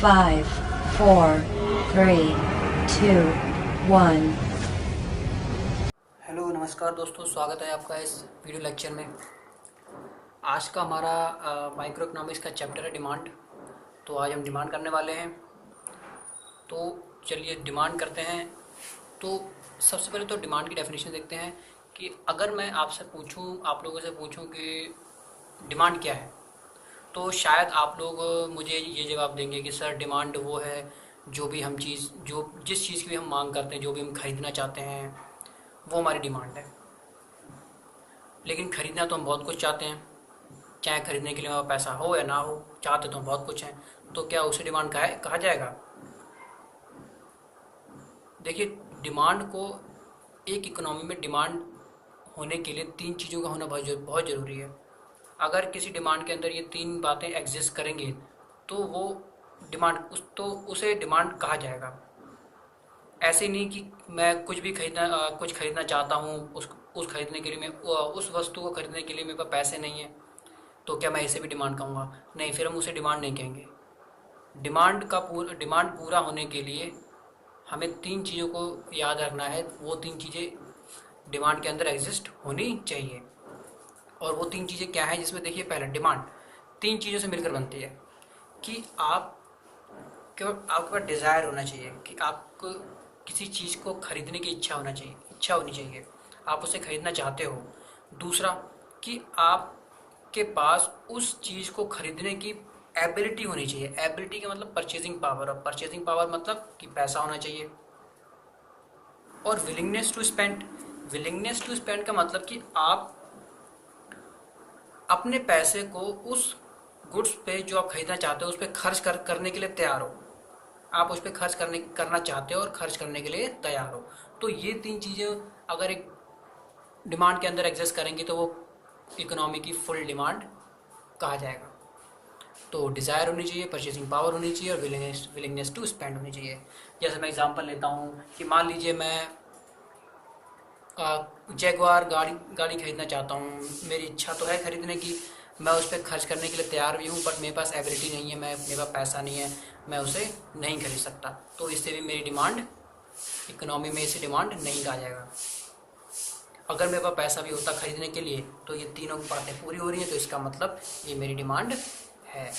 5, 4, 3, 2, 1. Hello नमस्कार दोस्तों, स्वागत है आपका इस वीडियो लेक्चर में। आज का हमारा माइक्रो इकोनॉमिक्स का चैप्टर है डिमांड। तो आज हम डिमांड करने वाले हैं। तो चलिए डिमांड करते हैं। तो सबसे पहले तो डिमांड की डेफिनेशन देखते हैं कि अगर मैं आपसे पूछूं, आप लोगों से पूछूं कि डिमांड क्या है, तो शायद आप लोग मुझे ये जवाब देंगे कि सर डिमांड वो है जो भी हम चीज़, जो जिस चीज़ की भी हम मांग करते हैं, जो भी हम खरीदना चाहते हैं, वो हमारी डिमांड है। लेकिन खरीदना तो हम बहुत कुछ चाहते हैं, चाहे खरीदने के लिए हमारे पैसा हो या ना हो, चाहते तो हम बहुत कुछ हैं। तो क्या उसे डिमांड कहा जाएगा? देखिए, डिमांड को, एक इकोनॉमी में डिमांड होने के लिए तीन चीज़ों का होना बहुत ज़रूरी है। अगर किसी डिमांड के अंदर ये तीन बातें एग्जिस्ट करेंगे तो वो डिमांड, उसे डिमांड कहा जाएगा। ऐसे नहीं कि मैं कुछ खरीदना चाहता हूँ, उस खरीदने के लिए मैं उस वस्तु को खरीदने के लिए मेरे पास पैसे नहीं है, तो क्या मैं इसे भी डिमांड कहूँगा? नहीं, फिर हम उसे डिमांड नहीं कहेंगे। डिमांड पूरा होने के लिए हमें तीन चीज़ों को याद रखना है। वो तीन चीज़ें डिमांड के अंदर एग्जिस्ट होनी चाहिए। और वो तीन चीज़ें क्या हैं? जिसमें देखिए, पहले डिमांड तीन चीज़ों से मिलकर बनती है कि आपके पास डिज़ायर होना चाहिए, कि आपको किसी चीज़ को खरीदने की इच्छा होनी चाहिए, आप उसे खरीदना चाहते हो। दूसरा, कि आपके पास उस चीज़ को खरीदने की एबिलिटी होनी चाहिए। एबिलिटी का मतलब परचेजिंग पावर, और परचेजिंग पावर मतलब कि पैसा होना चाहिए। और विलिंगनेस टू स्पेंड का मतलब कि आप अपने पैसे को उस गुड्स पे जो आप खरीदना चाहते हो उस पर करने के लिए तैयार हो। आप उस पर करना चाहते हो और खर्च करने के लिए तैयार हो। तो ये तीन चीज़ें अगर एक डिमांड के अंदर एग्जिस्ट करेंगी तो वो इकोनॉमी की फुल डिमांड कहा जाएगा। तो डिज़ायर होनी चाहिए, परचेसिंग पावर होनी चाहिए, और विलिंगनेस टू स्पेंड होनी चाहिए। जैसे मैं एग्जांपल लेता हूँ कि मान लीजिए मैं जैगवार गाड़ी खरीदना चाहता हूँ। मेरी इच्छा तो है खरीदने की, मैं उस पर खर्च करने के लिए तैयार भी हूँ, बट मेरे पास एबिलिटी नहीं है, मेरे पास पैसा नहीं है, मैं उसे नहीं खरीद सकता। तो इससे भी मेरी डिमांड, इकोनॉमी में इसे डिमांड नहीं कहा जाएगा। अगर मेरे पास पैसा भी होता खरीदने के लिए तो ये तीनों बातें पूरी हो रही हैं, तो इसका मतलब ये मेरी डिमांड है।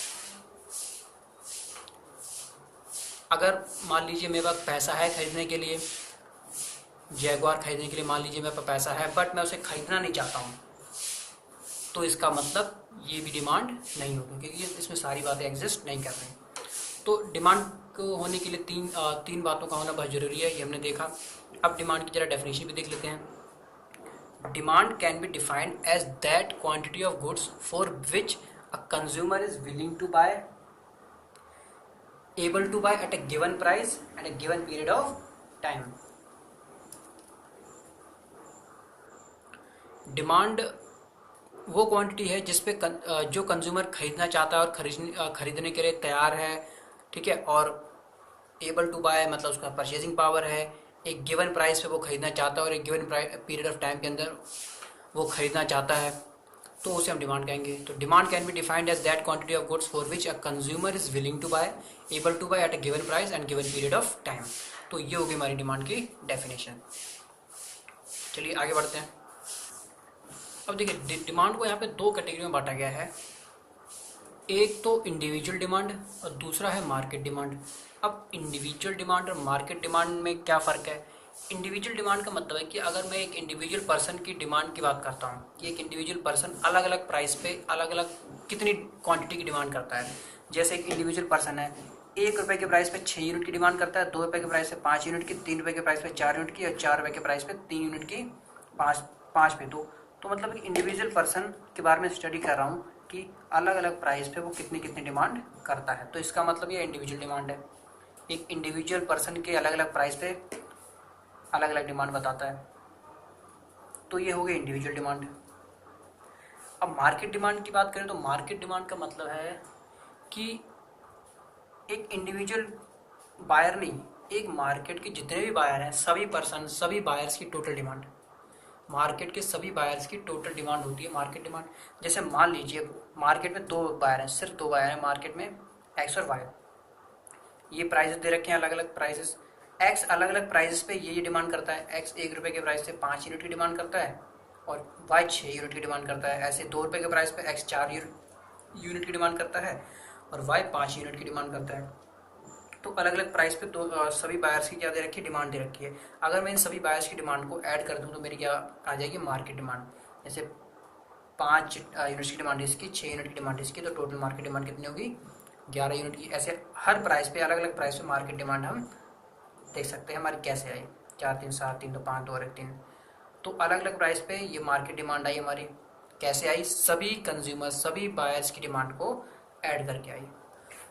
अगर मान लीजिए मेरे पास पैसा है खरीदने के लिए, जैगवार खरीदने के लिए मान लीजिए मेरे पास पैसा है, बट मैं उसे खरीदना नहीं चाहता हूँ, तो इसका मतलब ये भी डिमांड नहीं होगी, क्योंकि इसमें सारी बातें एग्जिस्ट नहीं कर रही। तो डिमांड को होने के लिए तीन बातों का होना बहुत ज़रूरी है, ये हमने देखा। अब डिमांड की जरा डेफिनेशन भी देख लेते हैं। Demand can be defined as that quantity of goods for which a consumer is willing to buy, able to buy at a given price and a given period of time. Demand वो quantity है जिस पे जो consumer खरीदना चाहता है और खरीदने के लिए तैयार है, ठीक है। और एबल टू बाय मतलब उसका परचेजिंग पावर है, एक गिवन प्राइस पे वो खरीदना चाहता है और एक गिवन पीरियड ऑफ टाइम के अंदर वो खरीदना चाहता है, तो उसे हम डिमांड कहेंगे। तो demand can be defined as that quantity of goods for which a consumer is willing to buy, able to buy at a given price and given period of time. तो ये होगी हमारी डिमांड की definition. चलिए आगे बढ़ते हैं। अब देखिए, डिमांड को यहाँ पे दो कैटेगरी में बांटा गया है। एक तो इंडिविजुअल डिमांड और दूसरा है मार्केट डिमांड। अब इंडिविजुअल डिमांड और मार्केट डिमांड में क्या फ़र्क है? इंडिविजुअल डिमांड का मतलब है कि अगर मैं एक इंडिविजुअल पर्सन की डिमांड की बात करता हूँ कि एक इंडिविजुअल पर्सन अलग अलग प्राइस पे अलग अलग कितनी क्वांटिटी की डिमांड करता है। जैसे एक इंडिविजुअल पर्सन है, 1 रुपये के प्राइस पे 6 यूनिट की डिमांड करता है, 2 रुपये के प्राइस पे 5 यूनिट की, 3 रुपये के प्राइस पे 4 यूनिट की, और 4 रुपये के प्राइस पे 3 यूनिट की, 5 पे 2। तो मतलब कि इंडिविजुअल पर्सन के बारे में स्टडी कर रहा हूँ कि अलग अलग प्राइस पे वो कितनी कितनी डिमांड करता है। तो इसका मतलब ये इंडिविजुअल डिमांड है। एक इंडिविजुअल पर्सन के अलग अलग प्राइस पे अलग अलग डिमांड बताता है, तो ये हो गई इंडिविजुअल डिमांड। अब मार्केट डिमांड की बात करें तो मार्केट डिमांड का मतलब है कि एक इंडिविजुअल बायर नहीं, एक मार्केट के जितने भी बायर हैं, सभी बायर्स की टोटल डिमांड, मार्केट के सभी बायर्स की टोटल डिमांड होती है मार्केट डिमांड। जैसे मान लीजिए मार्केट में 2 बायर हैं, सिर्फ 2 बायर हैं मार्केट में, एक्स और वाई। ये प्राइसेस दे रखे हैं, अलग अलग प्राइसेस। एक्स अलग अलग प्राइसेस पे ये डिमांड करता है। एक्स 1 रुपये के प्राइस से 5 यूनिट की डिमांड करता है और वाई 6 यूनिट की डिमांड करता है। ऐसे 2 रुपये के प्राइस पे एक्स 4 यूनिट की डिमांड करता है और वाई 5 यूनिट की डिमांड करता है। तो अलग अलग प्राइस पे तो सभी बायर्स की क्या दे रखी है, डिमांड दे रखी है। अगर मैं इन सभी बायर्स की डिमांड को ऐड कर दूँ तो मेरी क्या आ जाएगी, मार्केट डिमांड। जैसे 5 यूनिट्स की डिमांड इसकी, 6 यूनिट की डिमांड इसकी, तो टोटल मार्केट डिमांड कितनी होगी, 11 यूनिट की। ऐसे हर प्राइस पे, अलग अलग प्राइस पे मार्केट डिमांड हम देख सकते हैं हमारी कैसे आई। 4 3 7 3 2 5 2 और 1 3। तो अलग अलग प्राइस पे ये मार्केट डिमांड आई हमारी। कैसे आई, सभी कंज्यूमर, सभी बायर्स की डिमांड को ऐड करके आई।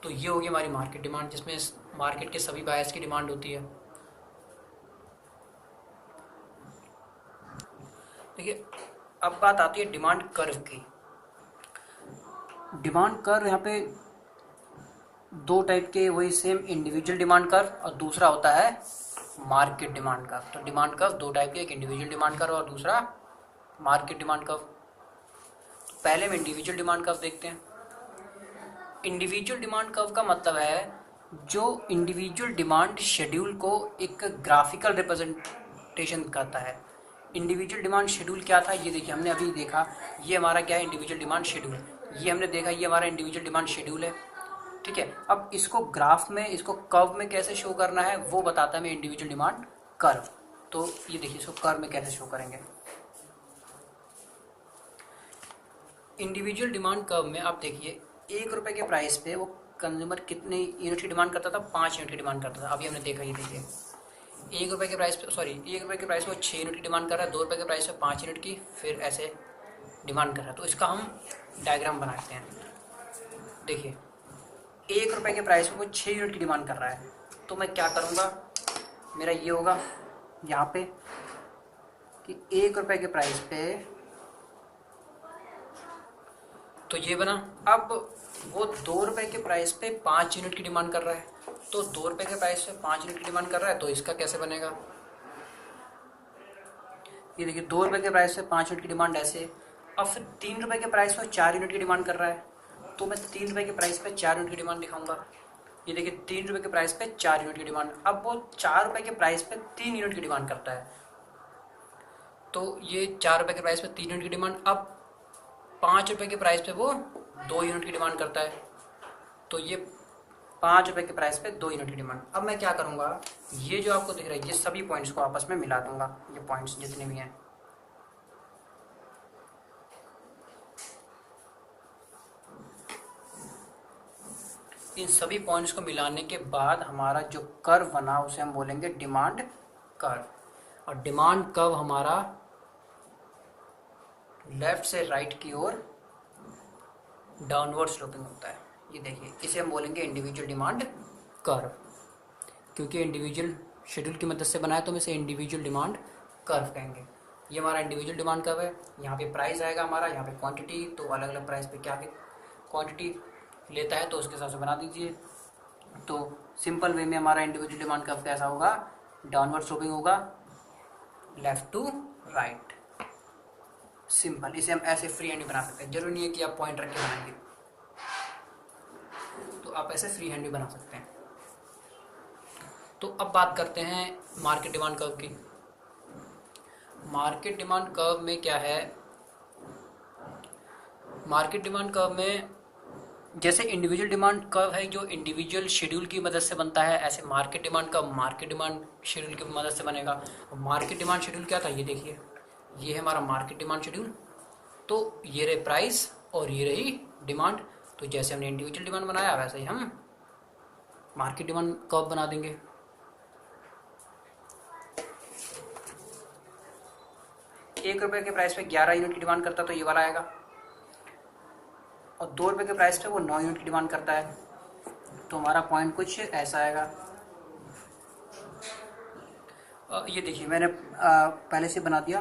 तो ये होगी हमारी मार्केट डिमांड, जिसमें मार्केट के सभी बायर्स की डिमांड होती है। देखिए, अब बात आती है डिमांड कर्व की। डिमांड कर्व यहाँ पे दो टाइप के, वही सेम, इंडिविजुअल डिमांड कर्व और दूसरा होता है मार्केट डिमांड कर्व। तो डिमांड कर्व दो टाइप के, एक इंडिविजुअल डिमांड कर्व और दूसरा मार्केट डिमांड कर्व। तो पहले हम इंडिविजुअल डिमांड कर्व देखते हैं। इंडिविजुअल डिमांड कर्व का मतलब है जो इंडिविजुअल डिमांड शेड्यूल को एक ग्राफिकल रिप्रेजेंटेशन करता है। इंडिविजुअल डिमांड शेड्यूल क्या था, ये देखिए, हमने अभी देखा, ये हमारा क्या है, इंडिविजुअल डिमांड शेड्यूल। ये हमने देखा, ये हमारा इंडिविजुअल डिमांड शेड्यूल है, ठीक है। अब इसको ग्राफ में, इसको कर्व में कैसे शो करना है वो बताता है हमें इंडिविजुअल डिमांड कर्व। तो ये देखिए, इसको कर्व में कैसे शो करेंगे। इंडिविजुअल डिमांड कर्व में आप देखिए, 1 रुपये के प्राइस पे वो कंज्यूमर कितने यूनिट की डिमांड करता था, 5 यूनिट की डिमांड करता था। अभी हमने देखा, ये देखिए, 1 रुपये के प्राइस पे, सॉरी, 1 रुपये के प्राइस पे वो 6 यूनिट की डिमांड कर रहा है, 2 रुपये के प्राइस पे 5 यूनिट की, फिर ऐसे डिमांड कर रहा है। तो इसका हम डायग्राम बनाते हैं। देखिए, 1 रुपये के प्राइस पे वो 6 यूनिट की डिमांड कर रहा है, तो मैं क्या करूँगा, मेरा ये होगा यहाँ पे कि 1 रुपये के प्राइस पे, तो ये बना। अब वो 2 रुपये के प्राइस पे 5 यूनिट की डिमांड कर रहा है, तो 2 रुपये के प्राइस पे 5 यूनिट की डिमांड कर रहा है, तो इसका कैसे बनेगा, ये देखिए, 2 रुपये के प्राइस पे 5 यूनिट की डिमांड ऐसे। अब फिर 3 रुपये के प्राइस पे 4 यूनिट की डिमांड कर रहा है, तो मैं 3 रुपये के प्राइस पे 4 यूनिट की डिमांड दिखाऊंगा। ये देखिए, 3 रुपये के प्राइस पे 4 यूनिट की डिमांड। अब वो 4 रुपये के प्राइस पे 3 यूनिट की डिमांड करता है, तो ये 4 रुपये के प्राइस पे 3 यूनिट की डिमांड। अब 5 रुपये के प्राइस पे वो 2 यूनिट की डिमांड करता है, तो ये 5 रुपये के प्राइस पे 2 यूनिट की डिमांड। अब मैं क्या करूँगा, ये जो आपको दिख रहा है, ये सभी पॉइंट्स को आपस में मिला दूंगा, ये पॉइंट्स जितने भी हैं। इन सभी पॉइंट्स को मिलाने के बाद हमारा जो कर्व बना उसे हम बोलेंगे डिमांड कर्व। और डिमांड कर्व हमारा लेफ्ट से राइट की ओर डाउनवर्ड स्लोपिंग होता है। ये देखिए, इसे हम बोलेंगे इंडिविजुअल डिमांड कर्व, क्योंकि इंडिविजुअल शेड्यूल की मदद से बनाया तो हम इसे इंडिविजुअल डिमांड कर्व कहेंगे। ये हमारा इंडिविजुअल डिमांड कर्व है। यहाँ पे प्राइस आएगा हमारा, यहाँ पे क्वांटिटी, तो अलग अलग प्राइस पे क्या क्वांटिटी लेता है तो उसके हिसाब से बना दीजिए। तो सिंपल वे में हमारा इंडिविजुअल डिमांड कर्व कैसा होगा, डाउनवर्ड स्लोपिंग होगा, लेफ्ट टू राइट, सिंपल। इसे हम ऐसे फ्री हैंड भी बना सकते हैं, जरूरी नहीं है कि आप पॉइंट रख के बनाएंगे, तो आप ऐसे फ्री हैंड भी बना सकते हैं। तो अब बात करते हैं मार्केट डिमांड कर्व की। मार्केट डिमांड कर्व में क्या है, मार्केट डिमांड कर्व में जैसे इंडिविजुअल डिमांड कर्व है जो इंडिविजुअल शेड्यूल की मदद से बनता है, ऐसे market demand curve market demand schedule की मदद से बनेगा। मार्केट डिमांड शेड्यूल क्या था, ये देखिए, ये है हमारा मार्केट डिमांड शेड्यूल। तो ये रहे प्राइस और ये रही डिमांड। तो जैसे हमने इंडिविजुअल डिमांड बनाया वैसे ही हम मार्केट डिमांड कर्व बना देंगे। एक रुपये के प्राइस पे 11 यूनिट की डिमांड करता तो ये वाला आएगा, और 2 रुपये के प्राइस पे वो 9 यूनिट की डिमांड करता है, तो हमारा पॉइंट कुछ ऐसा आएगा। ये देखिए, मैंने पहले से बना दिया।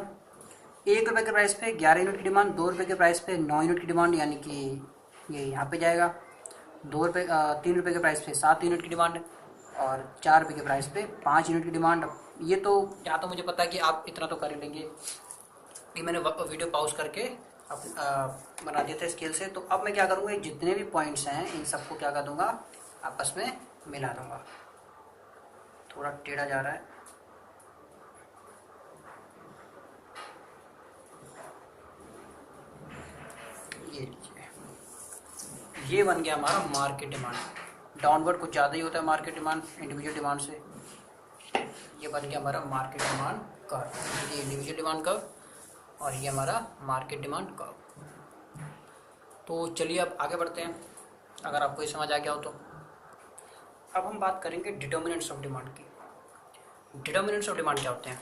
1 रुपये के प्राइस पे 11 यूनिट की डिमांड, 2 रुपये के प्राइस पे 9 यूनिट की डिमांड, यानी कि ये यहाँ पे जाएगा। 3 रुपये के प्राइस पे 7 यूनिट की डिमांड, और 4 रुपये के प्राइस पे 5 यूनिट की डिमांड। ये तो यहाँ तो मुझे पता है कि आप इतना तो कर ही लेंगे, कि मैंने वीडियो पॉज करके बना दिए थे स्केल से। तो अब मैं क्या करूँगा, जितने भी पॉइंट्स हैं इन सबको क्या कर दूंगा, आपस में मिला दूंगा, थोड़ा टेढ़ा जा रहा है। ये लीजिए, ये बन गया हमारा मार्केट डिमांड। डाउनवर्ड कुछ ज़्यादा ही होता है मार्केट डिमांड इंडिविजुअल डिमांड से। ये बन गया हमारा मार्केट डिमांड कर्व, ये इंडिविजुअल डिमांड कर्व और ये हमारा मार्केट डिमांड कर्व। तो चलिए अब आगे बढ़ते हैं, अगर आपको ये समझ आ गया हो तो। अब हम बात करेंगे डिटर्मिनेंट्स ऑफ डिमांड की। डिटर्मिनेंट्स ऑफ डिमांड क्या होते हैं?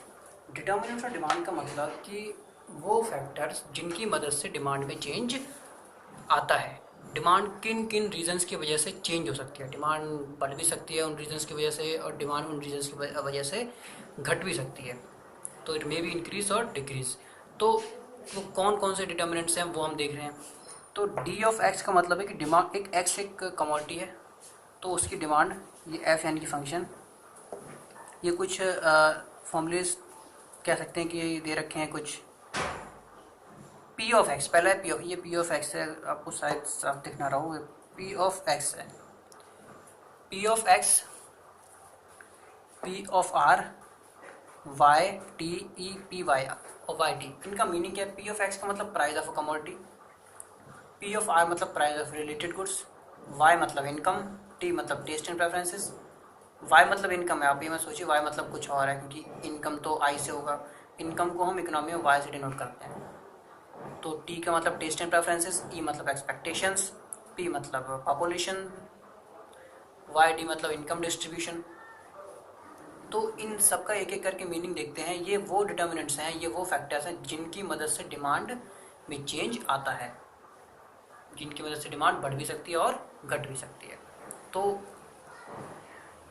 डिटर्मिनेंट्स ऑफ डिमांड का मतलब कि वो फैक्टर्स जिनकी मदद से डिमांड में चेंज आता है। डिमांड किन किन रीजंस की वजह से चेंज हो सकती है। डिमांड बढ़ भी सकती है उन रीजंस की वजह से, और डिमांड उन रीजंस की वजह से घट भी सकती है। तो इट मे बी इंक्रीज और डिक्रीज। तो वो कौन कौन से डिटर्मिनेंट्स हैं वो हम देख रहे हैं। तो डी ऑफ एक्स का मतलब है कि डिमांड, एक एक्स एक कमोडिटी है तो उसकी डिमांड, ये एफ यानी कि फंक्शन, ये कुछ फॉर्मूलेज कह सकते हैं कि ये दे रखे हैं कुछ। पी ऑफ एक्स, पहला है पी ऑफ, ये पी ऑफ एक्स है, आपको शायद साफ दिख ना रहा हो, पी ऑफ एक्स है। P of X, P of R, Y T E P Y और वाई टी, इनका मीनिंग क्या है? पी ऑफ एक्स का मतलब price of a commodity, P of R मतलब price of related goods, Y मतलब income, T मतलब taste and preferences. Y मतलब इनकम है, आप ये मत सोचिए वाई मतलब कुछ और है, क्योंकि इनकम तो आई से होगा, इनकम को हम इकोनॉमी में वाई से डिनोट करते हैं। तो टी का मतलब टेस्ट एंड प्रेफरेंसेस, ई मतलब एक्सपेक्टेशंस, पी मतलब पॉपुलेशन, वाई डी मतलब इनकम डिस्ट्रीब्यूशन। तो इन सब का एक एक करके मीनिंग देखते हैं। ये वो डिटर्मिनेंट्स हैं, ये वो फैक्टर्स हैं जिनकी मदद से डिमांड में चेंज आता है, जिनकी वजह से डिमांड बढ़ भी सकती है और घट भी सकती है। तो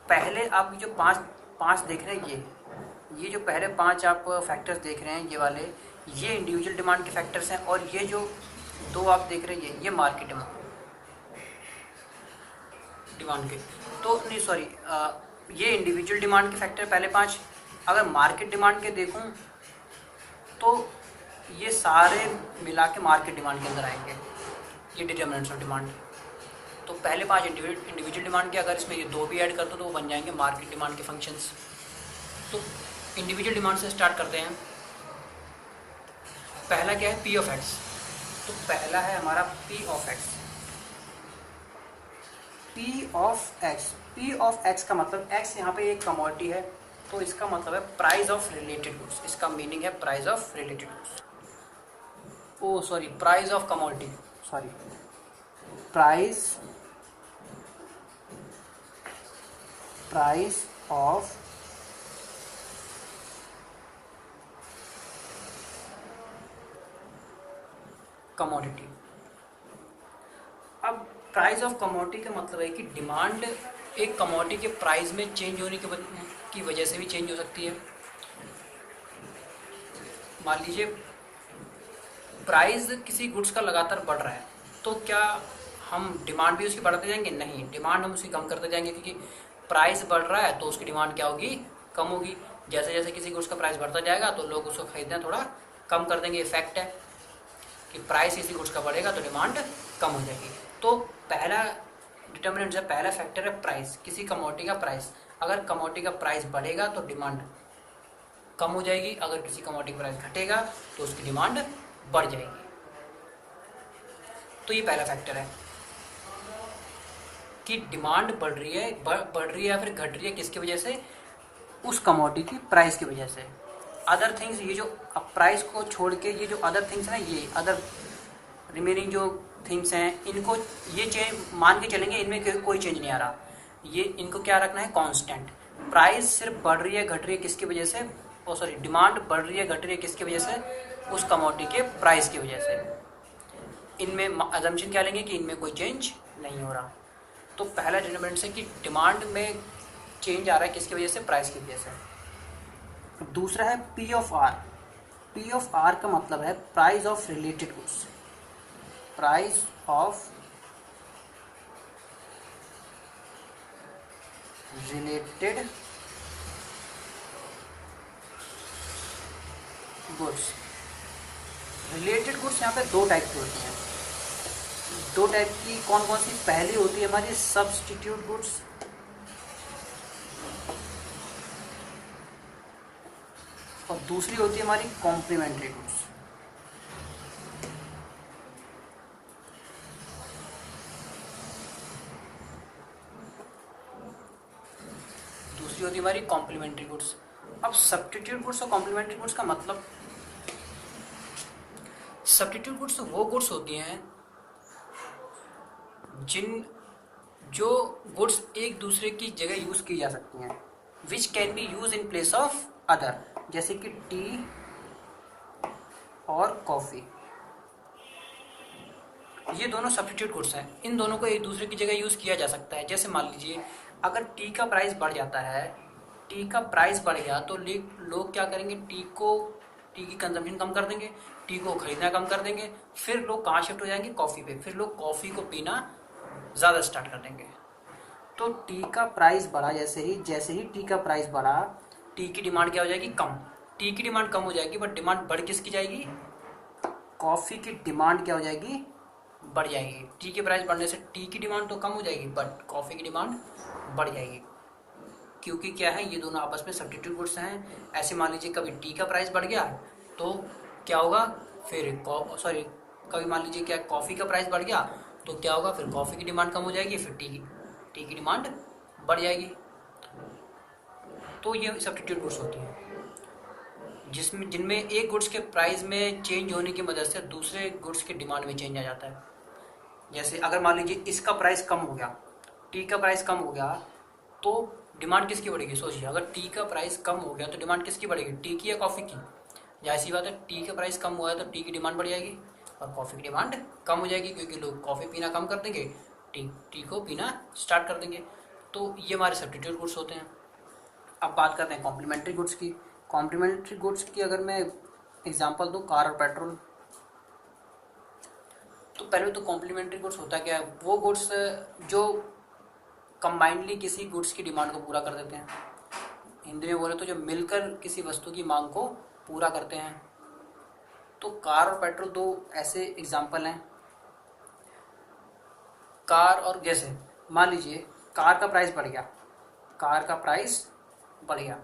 पहले आप जो पांच देख रहे हैं, ये जो पहले 5 आप फैक्टर्स देख रहे हैं, ये वाले, ये इंडिविजुअल डिमांड के फैक्टर्स हैं, और ये जो 2 आप देख रहे हैं ये मार्केट डिमांड के, तो नहीं सॉरी, ये इंडिविजुअल डिमांड के फैक्टर पहले 5। अगर मार्केट डिमांड के देखूं तो ये सारे मिला के मार्केट डिमांड के अंदर आएंगे, ये डिटर्मिनेंट्स ऑफ डिमांड। तो पहले 5 इंडिविजुअल डिमांड के, अगर इसमें ये 2 भी ऐड कर दो तो वो बन जाएंगे मार्केट डिमांड के फंक्शंस। तो इंडिविजुअल डिमांड से स्टार्ट करते हैं। पहला क्या है? P of x. तो पहला है हमारा P of X. P of X, P of X का मतलब, एक्स यहाँ पे एक कमोडिटी है तो इसका मतलब है प्राइस ऑफ रिलेटेड गुड्स। इसका मीनिंग है price of related goods, oh sorry price of commodity, sorry price of commodity. अब प्राइस ऑफ कमोडिटी का मतलब है कि डिमांड एक कमोडिटी के प्राइस में चेंज होने की वजह से भी चेंज हो सकती है। मान लीजिए प्राइस किसी गुड्स का लगातार बढ़ रहा है तो क्या हम डिमांड भी उसकी बढ़ाते जाएंगे? नहीं, डिमांड हम उसकी कम करते जाएंगे, क्योंकि प्राइस बढ़ रहा है तो उसकी डिमांड क्या होगी? कम होगी। जैसे जैसे किसी गुड्स का प्राइस बढ़ता जाएगा तो लोग उसको खरीदना थोड़ा कम कर देंगे। इफेक्ट है कि प्राइस किसी गुड्स का बढ़ेगा तो डिमांड कम हो जाएगी। तो पहला डिटर्मिनेंट है, पहला फैक्टर है प्राइस, किसी कमोडिटी का प्राइस। अगर कमोडिटी का प्राइस बढ़ेगा तो डिमांड कम हो जाएगी, अगर किसी कमोडिटी का प्राइस घटेगा तो उसकी डिमांड बढ़ जाएगी। तो ये पहला फैक्टर है कि डिमांड बढ़ रही है या फिर घट रही है, किसकी वजह से? उस कमोडिटी की प्राइस की वजह से। अदर थिंग्स, ये जो प्राइस को छोड़ के ये जो अदर थिंग्स हैं, ये अदर रिमेनिंग जो थिंग्स हैं, इनको ये चेंज मान के चलेंगे, इनमें कोई चेंज नहीं आ रहा। ये इनको क्या रखना है? कांस्टेंट। प्राइस सिर्फ बढ़ रही है घट रही है किसकी वजह से? ओ सॉरी, डिमांड बढ़ रही है घट रही है किसकी वजह से? उस कमोडिटी के प्राइस की वजह से। इनमें अजम्पशन क्या लेंगे कि इनमें कोई चेंज नहीं हो रहा। तो पहला डिटर्मिनेंट है कि डिमांड में चेंज आ रहा है किसकी वजह से? प्राइस की वजह से। दूसरा है P of R. P of R का मतलब है price of related goods. Price of related goods. Related goods यहाँ पे 2 टाइप की होती हैं। 2 टाइप की कौन कौन सी? पहली होती है हमारी सब्स्टिट्यूट गुड्स और दूसरी होती है हमारी कॉम्प्लीमेंट्री गुड्स। दूसरी होती है हमारी कॉम्प्लीमेंट्री गुड्स। अब सब्स्टिट्यूट गुड्स और कॉम्प्लीमेंट्री गुड्स का मतलब, सब्स्टिट्यूट गुड्स वो गुड्स होती हैं जो गुड्स एक दूसरे की जगह यूज की जा सकती हैं, which can be use in place of other, जैसे कि टी और कॉफी। ये दोनों सब्स्टिट्यूट गुड्स हैं, इन दोनों को एक दूसरे की जगह यूज किया जा सकता है। जैसे मान लीजिए अगर टी का प्राइस बढ़ जाता है, टी का प्राइस बढ़ गया तो लोग क्या करेंगे, टी की कंजम्पशन कम कर देंगे, टी को खरीदना कम कर देंगे। फिर लोग कहाँ शिफ्ट हो जाएंगे, कॉफ़ी पे। फिर लोग कॉफ़ी को पीना ज़्यादा स्टार्ट कर देंगे। तो टी का प्राइस बढ़ा, जैसे ही टी का प्राइस बढ़ा, टी की डिमांड क्या हो जाएगी, कम। टी की डिमांड कम हो जाएगी, बट डिमांड बढ़ किसकी जाएगी, कॉफ़ी की डिमांड क्या हो जाएगी, बढ़ जाएगी। टी के प्राइस बढ़ने से टी की डिमांड तो कम हो जाएगी, बट कॉफ़ी की डिमांड बढ़ जाएगी। क्योंकि क्या है, ये दोनों आपस में सब्स्टिट्यूट गुड्स हैं। ऐसे मान लीजिए कभी टी का प्राइस बढ़ गया तो क्या होगा, फिर कभी मान लीजिए क्या कॉफ़ी का प्राइस बढ़ गया तो क्या होगा, फिर कॉफ़ी की डिमांड कम हो जाएगी, फिर टी की डिमांड बढ़ जाएगी। तो ये सब्स्टिट्यूट गुड्स होती हैं जिनमें एक गुड्स के प्राइस में चेंज होने की मदद से दूसरे गुड्स के डिमांड में चेंज आ जाता है। जैसे अगर मान लीजिए इसका प्राइस कम हो गया, टी का प्राइस कम हो गया, तो डिमांड किसकी बढ़ेगी, सोचिए। अगर टी का प्राइस कम हो गया तो डिमांड किसकी बढ़ेगी, टी की या कॉफ़ी की। या ऐसी बात है, टी का प्राइस कम हुआ है तो टी की डिमांड बढ़ जाएगी और कॉफ़ी की डिमांड कम हो जाएगी, क्योंकि लोग कॉफ़ी पीना कम कर देंगे, टी को पीना स्टार्ट कर देंगे। तो ये हमारे सब्स्टिट्यूट गुड्स होते हैं। अब बात करते हैं कॉम्प्लीमेंट्री गुड्स की। कॉम्प्लीमेंट्री गुड्स की अगर मैं एग्जांपल दूं, कार और पेट्रोल। तो पहले तो कॉम्प्लीमेंट्री गुड्स होता क्या है, वो गुड्स जो कंबाइंडली किसी गुड्स की डिमांड को पूरा कर देते हैं। हिंदी में बोले तो जो मिलकर किसी वस्तु की मांग को पूरा करते हैं। तो कार और पेट्रोल दो ऐसे एग्जांपल हैं। कार और, जैसे मान लीजिए कार का प्राइस बढ़ गया,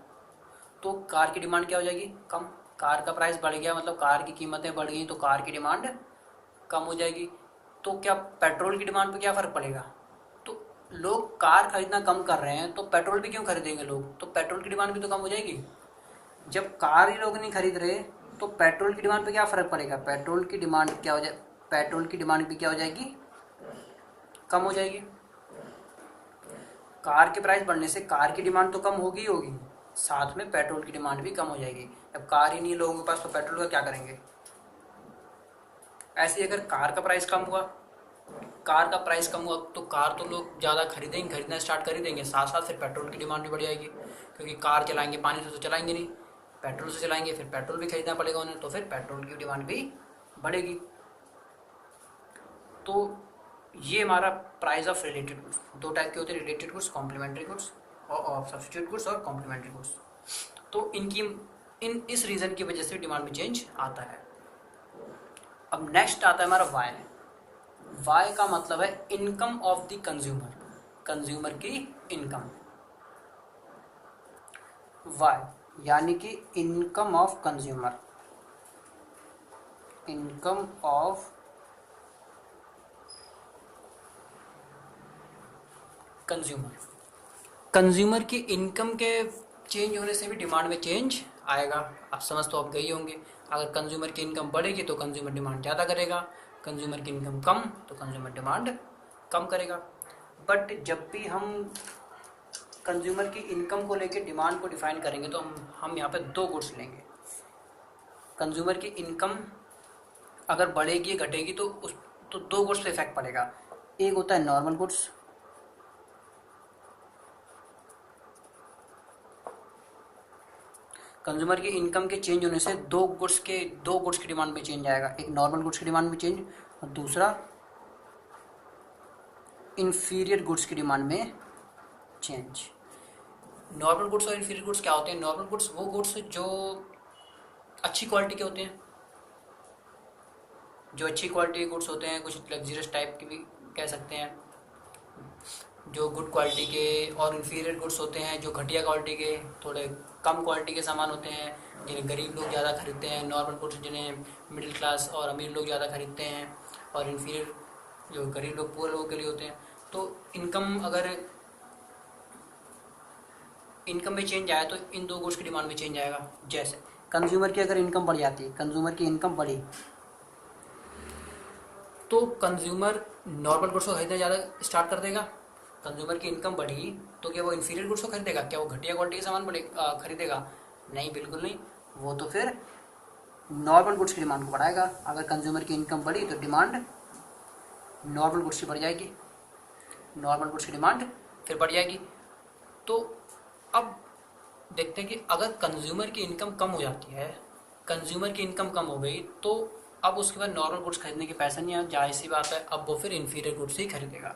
तो कार की डिमांड क्या हो जाएगी, कम। कार का प्राइस बढ़ गया मतलब कार की कीमतें बढ़ गई, तो कार की डिमांड कम हो जाएगी। तो क्या पेट्रोल की डिमांड पे क्या फ़र्क पड़ेगा, तो लोग कार खरीदना कम कर रहे हैं तो पेट्रोल भी क्यों खरीदेंगे लोग, तो पेट्रोल की डिमांड भी तो कम हो जाएगी। जब कार ही लोग नहीं खरीद रहे तो पेट्रोल की डिमांड पे क्या फ़र्क पड़ेगा, पेट्रोल की डिमांड भी क्या हो जाएगी, कम हो जाएगी। कार के प्राइस बढ़ने से कार की डिमांड तो कम होगी, साथ में पेट्रोल की डिमांड भी कम हो जाएगी। अब कार ही नहीं लोगों के पास तो पेट्रोल का क्या करेंगे। ऐसे ही अगर कार का प्राइस कम हुआ तो कार तो लोग ज़्यादा खरीदना स्टार्ट कर ही देंगे, साथ साथ फिर पेट्रोल की डिमांड भी बढ़ जाएगी, क्योंकि कार चलाएंगे पानी से तो चलाएंगे नहीं, पेट्रोल से चलाएंगे, फिर पेट्रोल भी खरीदना पड़ेगा उन्हें, तो फिर पेट्रोल की डिमांड भी बढ़ेगी। तो ये हमारा प्राइस ऑफ रिलेटेड गुड्स। दो टाइप के होते हैं, रिलेटेड गुड्स, कॉम्प्लीमेंट्री गुड्स, और सब्स्टिट्यूट गुड्स और कॉम्प्लीमेंट्री गुड्स। तो इस रीज़न की वजह से डिमांड में चेंज आता है। अब नेक्स्ट आता है हमारा वाई। वाई का मतलब है इनकम ऑफ द कंज्यूमर की इनकम। वाई यानी कि इनकम ऑफ कंज्यूमर, कंज्यूमर की इनकम के चेंज होने से भी डिमांड में चेंज आएगा। आप समझ तो आप गए होंगे, अगर कंज्यूमर की इनकम बढ़ेगी तो कंज्यूमर डिमांड ज़्यादा करेगा, कंज्यूमर की इनकम कम तो कंज्यूमर डिमांड कम करेगा। बट जब भी हम कंज्यूमर की इनकम को लेकर डिमांड को डिफाइन करेंगे तो हम यहाँ पे दो गुड्स लेंगे। कंज्यूमर की इनकम अगर बढ़ेगी घटेगी तो दो गुड्स पे इफेक्ट पड़ेगा। एक होता है नॉर्मल गुड्स, कंज्यूमर की इनकम के चेंज होने से दो गुड्स की डिमांड में चेंज आएगा। एक नॉर्मल गुड्स की डिमांड में चेंज और दूसरा इंफीरियर गुड्स की डिमांड में चेंज। नॉर्मल गुड्स और इंफीरियर गुड्स क्या होते हैं? नॉर्मल गुड्स वो गुड्स जो अच्छी क्वालिटी के होते हैं, जो अच्छी क्वालिटी के गुड्स होते हैं, कुछ लग्जरियस टाइप के भी कह सकते हैं, जो गुड क्वालिटी के। और इंफीरियर गुड्स होते हैं जो घटिया क्वालिटी के, थोड़े कम क्वालिटी के सामान होते हैं, जिन्हें गरीब लोग ज़्यादा खरीदते हैं, नॉर्मल गुड्स जिन्हें मिडिल क्लास और अमीर लोग ज़्यादा खरीदते हैं, और इन्फीरियर जो गरीब लोग पुअर लोगों के लिए होते हैं। तो इनकम में चेंज आया तो इन दो गुड्स की डिमांड में चेंज आएगा। जैसे कंज्यूमर की अगर इनकम बढ़ जाती है, कंज्यूमर की इनकम बढ़ी, तो कंज्यूमर नॉर्मल गुड्स को खरीदना ज़्यादा स्टार्ट कर देगा। कंज्यूमर की इनकम बढ़ी तो क्या वो इन्फीरियर गुड्स को खरीदेगा? क्या वो घटिया क्वालिटी के सामान खरीदेगा? नहीं, बिल्कुल नहीं। वो तो फिर नॉर्मल गुड्स की डिमांड को बढ़ाएगा। अगर कंज्यूमर की इनकम बढ़ी तो डिमांड नॉर्मल गुड्स की बढ़ जाएगी, नॉर्मल गुड्स की डिमांड फिर बढ़ जाएगी। तो अब देखते हैं कि अगर कंज्यूमर की इनकम कम हो जाती है, कंज्यूमर की इनकम कम हो गई, तो अब उसके बाद नॉर्मल गुड्स खरीदने के पैसा नहीं है, जाहिर सी बात है अब वो फिर इन्फीरियर गुड्स ही खरीदेगा।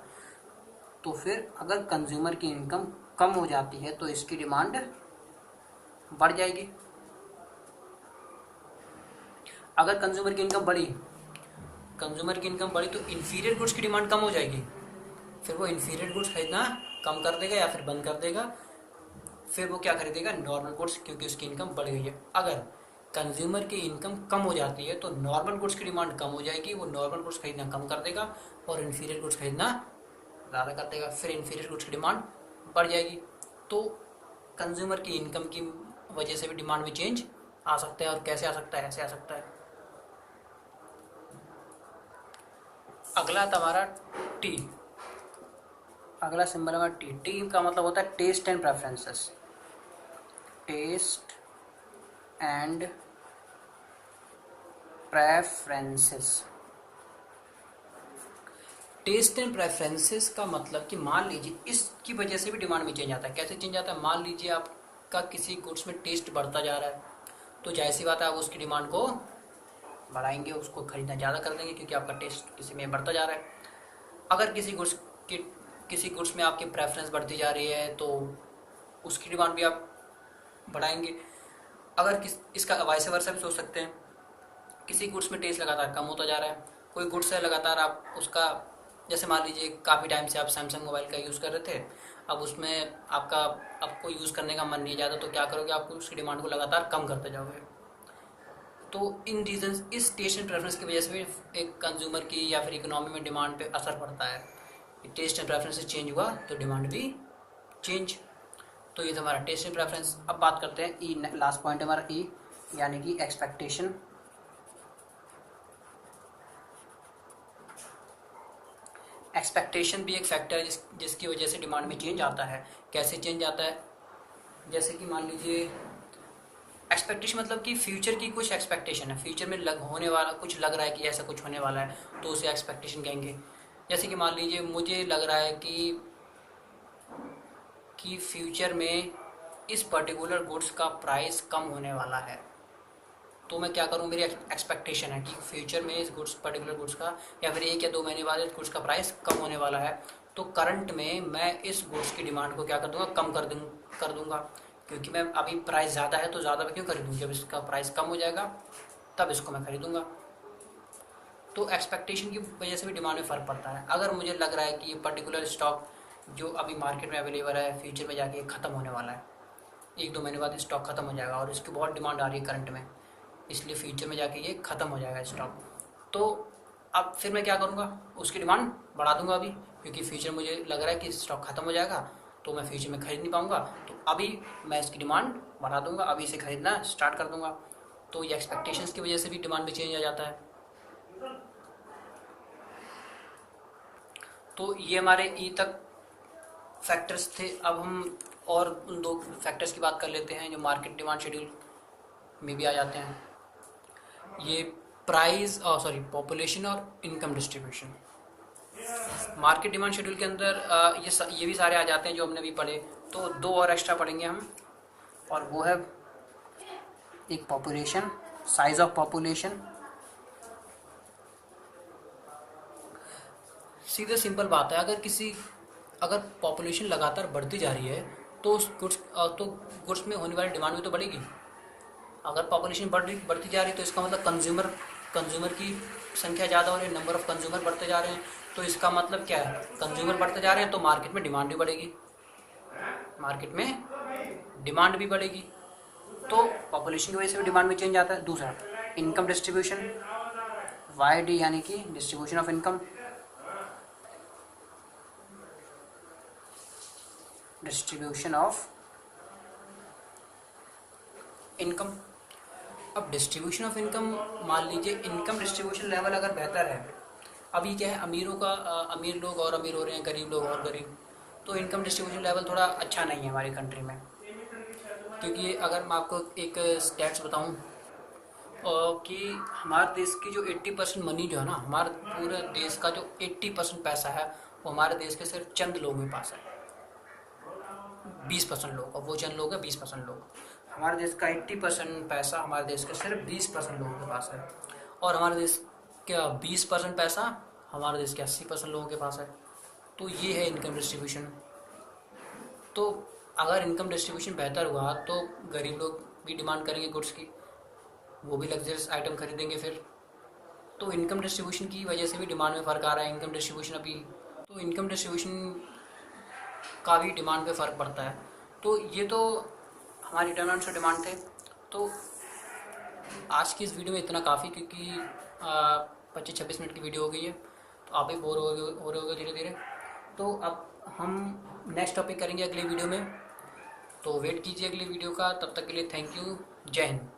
तो फिर अगर कंज्यूमर की इनकम कम हो जाती है तो इसकी डिमांड बढ़ जाएगी। अगर कंज्यूमर की इनकम बढ़ी, कंज्यूमर की इनकम बढ़ी तो इन्फीरियर गुड्स की डिमांड कम हो जाएगी, फिर वो इन्फीरियर गुड्स खरीदना कम कर देगा या फिर बंद कर देगा। फिर वो क्या खरीदेगा? नॉर्मल गुड्स, क्योंकि उसकी इनकम बढ़ गई है। अगर कंज्यूमर की इनकम कम हो जाती है तो नॉर्मल गुड्स की डिमांड कम हो जाएगी, वो नॉर्मल गुड्स खरीदना कम कर देगा और इन्फीरियर गुड्स खरीदना ज़्यादा कर देगा, फिर इन्फीरियर गुड्स की डिमांड बढ़ जाएगी। तो कंज्यूमर की इनकम की वजह से भी डिमांड में चेंज आ सकता है। और कैसे आ सकता है? ऐसे आ सकता है। अगला था हमारा टी। अगला सिंबल हमारा टी। टी का मतलब होता है taste and preferences. Taste and preferences. Taste and preferences का मतलब कि मान लीजिए इसकी वजह से भी डिमांड में चेंज आता है। कैसे चेंज आता है? मान लीजिए आपका किसी गुड्स में टेस्ट बढ़ता जा रहा है, तो जाहिर सी बात है आप उसकी डिमांड को बढ़ाएंगे, उसको खरीदना ज़्यादा कर देंगे, क्योंकि आपका टेस्ट किसी में बढ़ता जा रहा है। अगर किसी गुड्स में आपकी प्रेफरेंस बढ़ती जा रही है तो उसकी डिमांड भी आप बढ़ाएंगे। अगर इसका वाइस वर्सा भी सोच सकते हैं, किसी गुड्स में टेस्ट लगातार कम होता जा रहा है, कोई गुड्स है लगातार आप उसका, जैसे मान लीजिए काफ़ी टाइम से आप सैमसंग मोबाइल का यूज़ कर रहे थे, अब उसमें आपको यूज़ करने का मन नहीं ज़्यादा, तो क्या करोगे? आप उसकी डिमांड को लगातार कम करते जाओगे। तो इन रीजंस, इस टेस्ट एंड प्रेफरेंस की वजह से भी एक कंज्यूमर की या फिर इकोनॉमी में डिमांड पे असर पड़ता है। टेस्ट एंड प्रेफरेंस चेंज हुआ तो डिमांड भी चेंज। तो ये था हमारा टेस्ट एंड प्रेफरेंस। अब बात करते हैं ई, लास्ट पॉइंट है हमारा ई, यानी कि एक्सपेक्टेशन। एक्सपेक्टेशन भी एक फैक्टर है जिसकी वजह से डिमांड में चेंज आता है। कैसे चेंज आता है? जैसे कि मान लीजिए एक्सपेक्टेशन मतलब कि फ्यूचर की कुछ एक्सपेक्टेशन है, फ्यूचर में होने वाला कुछ लग रहा है कि ऐसा कुछ होने वाला है, तो उसे एक्सपेक्टेशन कहेंगे। जैसे कि मान लीजिए मुझे लग रहा है कि फ्यूचर में इस पर्टिकुलर गुड्स का प्राइस कम होने वाला है, तो मैं क्या करूं? मेरी एक्सपेक्टेशन है कि फ्यूचर में इस पर्टिकुलर गुड्स का या फिर 1 या 2 महीने बाद इस गुड्स का प्राइस कम होने वाला है, तो करंट में मैं इस गुड्स की डिमांड को क्या कर दूंगा? कम कर दूंगा, क्योंकि मैं अभी प्राइस ज़्यादा है तो ज़्यादा मैं क्यों खरीदूँ? जब इसका प्राइस कम हो जाएगा तब इसको मैं खरीदूँगा। तो एक्सपेक्टेशन की वजह से भी डिमांड में फ़र्क पड़ता है। अगर मुझे लग रहा है कि ये पर्टिकुलर स्टॉक जो अभी मार्केट में अवेलेबल है, फ्यूचर में जाके ख़त्म होने वाला है, 1-2 महीने बाद स्टॉक ख़त्म हो जाएगा और इसकी बहुत डिमांड आ रही है करंट में, इसलिए फ्यूचर में जाके ये ख़त्म हो जाएगा स्टॉक, तो अब फिर मैं क्या करूँगा? उसकी डिमांड बढ़ा दूंगा अभी, क्योंकि फ्यूचर मुझे लग रहा है कि स्टॉक ख़त्म हो जाएगा तो मैं फ्यूचर में खरीद नहीं पाऊँगा, तो अभी मैं इसकी डिमांड बढ़ा दूंगा, अभी इसे खरीदना स्टार्ट कर दूंगा। तो ये एक्सपेक्टेशंस की वजह से भी डिमांड में चेंज आ जाता है। तो ये हमारे ई तक फैक्टर्स थे। अब हम और उन 2 फैक्टर्स की बात कर लेते हैं जो मार्केट डिमांड शेड्यूल में भी आ जाते हैं। ये पॉपुलेशन और income distribution. Market demand schedule के अंदर ये भी सारे आ जाते हैं जो हमने अभी पढ़े, तो 2 और एक्स्ट्रा पढ़ेंगे हम, और वो है एक पॉपुलेशन, साइज ऑफ पॉपुलेशन। सीधे सिंपल बात है, अगर पॉपुलेशन लगातार बढ़ती जा रही है तो गुड्स में होने वाली डिमांड भी तो बढ़ेगी। अगर पॉपुलेशन बढ़ती जा रही है तो इसका मतलब कंज्यूमर की संख्या ज़्यादा हो रही है, नंबर ऑफ कंज्यूमर बढ़ते जा रहे हैं, तो इसका मतलब क्या है? कंज्यूमर बढ़ते जा रहे हैं तो मार्केट में डिमांड भी बढ़ेगी, मार्केट में डिमांड भी बढ़ेगी। तो पॉपुलेशन की वजह से भी डिमांड में चेंज आता है। दूसरा इनकम डिस्ट्रीब्यूशन, YD यानी कि distribution of income, distribution of income. अब डिस्ट्रीब्यूशन ऑफ इनकम, मान लीजिए इनकम डिस्ट्रीब्यूशन लेवल अगर बेहतर है, अभी क्या है अमीरों का अमीर लोग और अमीर हो रहे हैं, गरीब लोग और गरीब, तो इनकम डिस्ट्रीब्यूशन लेवल थोड़ा अच्छा नहीं है हमारी कंट्री में। क्योंकि अगर मैं आपको एक स्टैट्स बताऊं कि हमारे देश की जो 80% मनी जो है ना, हमारे पूरे देश का जो 80% पैसा है वो हमारे देश के सिर्फ चंद लोगों के पास है। 20% लोग, और वो चंद लोग हैं 20% लोग। हमारे देश का 80% पैसा हमारे देश के सिर्फ 20% लोगों के पास है, और हमारे देश का 20% पैसा हमारे देश के 80% लोगों के पास है। तो ये है इनकम डिस्ट्रीब्यूशन। तो अगर इनकम डिस्ट्रीब्यूशन बेहतर हुआ तो गरीब लोग भी डिमांड करेंगे गुड्स की, वो भी लग्जरियस आइटम खरीदेंगे फिर। तो इनकम डिस्ट्रीब्यूशन की वजह से भी डिमांड में फ़र्क आ रहा है। इनकम डिस्ट्रीब्यूशन अभी, तो इनकम डिस्ट्रीब्यूशन का भी डिमांड पे फ़र्क पड़ता है। तो ये तो हमारी डिमांड से डिमांड थे। तो आज की इस वीडियो में इतना काफ़ी, क्योंकि 25-26 मिनट की वीडियो हो गई है, तो आप भी बोर हो रहे होगे धीरे धीरे। तो अब हम नेक्स्ट टॉपिक करेंगे अगली वीडियो में, तो वेट कीजिए अगली वीडियो का। तब तक के लिए थैंक यू, जय हिंद।